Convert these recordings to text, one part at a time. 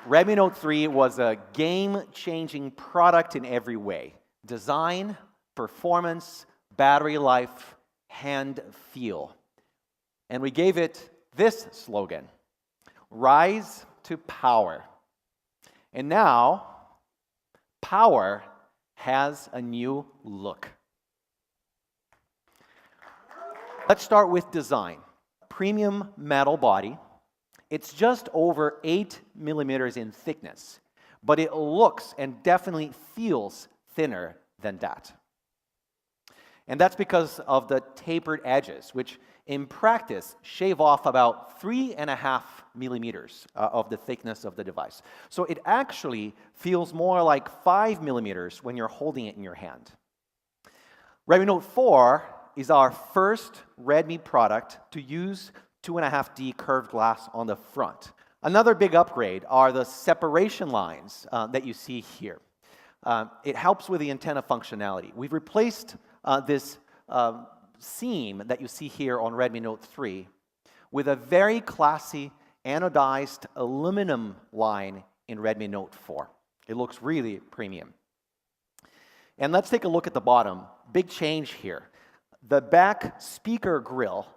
Redmi Note 3 was a game-changing product in every way. Design, performance, battery life, hand feel. And we gave it this slogan, Rise to Power. And now, power has a new look. Let's start with design. Premium metal body. It's just over 8 millimeters in thickness, but it looks and definitely feels thinner than that. And that's because of the tapered edges, which in practice shave off about 3.5 millimeters of the thickness of the device. So it actually feels more like 5 millimeters when you're holding it in your hand. Redmi Note 4 is our first Redmi product to use 2.5D curved glass on the front. Another big upgrade are the separation lines that you see here. It helps with the antenna functionality. We've replaced this seam that you see here on Redmi Note 3 with a very classy anodized aluminum line in Redmi Note 4. It looks really premium. And let's take a look at the bottom. Big change here. The back speaker grille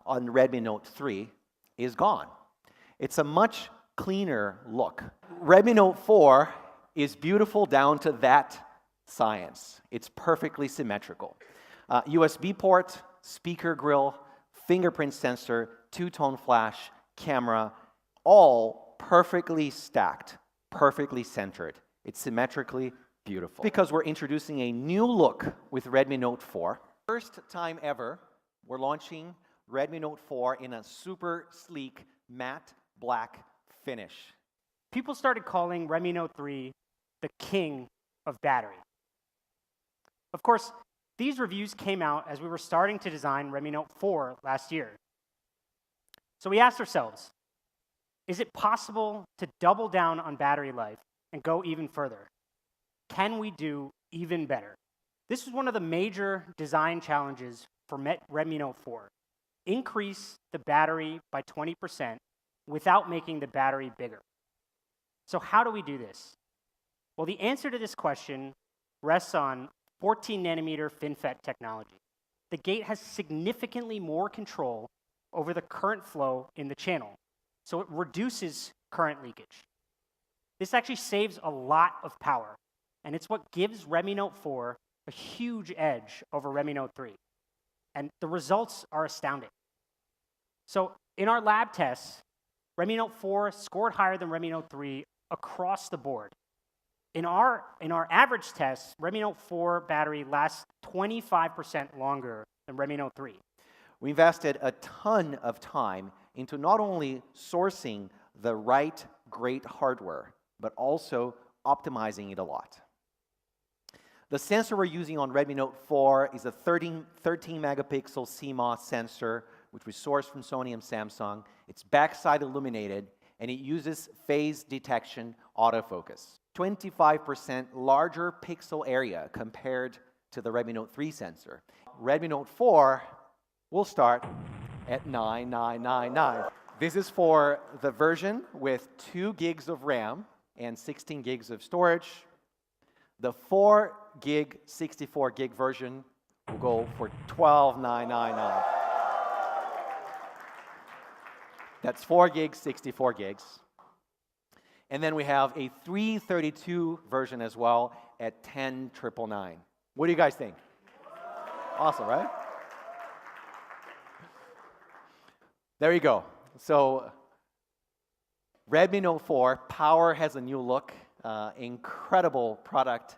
on Redmi Note 3 is gone. It's a much cleaner look. Redmi Note 4 is beautiful down to that science. It's perfectly symmetrical. USB port, speaker grille, fingerprint sensor, two-tone flash, camera, all perfectly stacked, perfectly centered. It's symmetrically beautiful. Because we're introducing a new look with Redmi Note 4. First time ever, we're launching Redmi Note 4 in a super sleek matte black finish. People started calling Redmi Note 3 the king of battery. Of course, these reviews came out as we were starting to design Redmi Note 4 last year. So we asked ourselves, is it possible to double down on battery life and go even further? Can we do even better? This was one of the major design challenges for Redmi Note 4. Increase the battery by 20% without making the battery bigger. So how do we do this? Well, the answer to this question rests on 14-nanometer FinFET technology. The gate has significantly more control over the current flow in the channel, so it reduces current leakage. This actually saves a lot of power, and it's what gives Redmi Note 4 a huge edge over Redmi Note 3. And the results are astounding. So in our lab tests, Redmi Note 4 scored higher than Redmi Note 3 across the board. In our average tests, Redmi Note 4 battery lasts 25% longer than Redmi Note 3. We invested a ton of time into not only sourcing the right great hardware, but also optimizing it a lot. The sensor we're using on Redmi Note 4 is a 13 megapixel CMOS sensor, which we sourced from Sony and Samsung. It's backside illuminated, and it uses phase detection autofocus. 25% larger pixel area compared to the Redmi Note 3 sensor. Redmi Note 4 will start at $9,999. This is for the version with 2 gigs of RAM and 16 gigs of storage. The 4 gig, 64 gig version will go for $12,999. That's 4 gigs, 64 gigs. And then we have a 332 version as well at $10,999. What do you guys think? Awesome, right? There you go. So Redmi Note 4, power has a new look. Incredible product.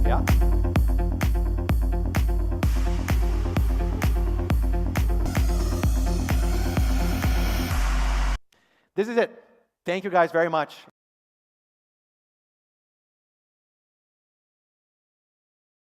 Yeah. This is it. Thank you guys very much.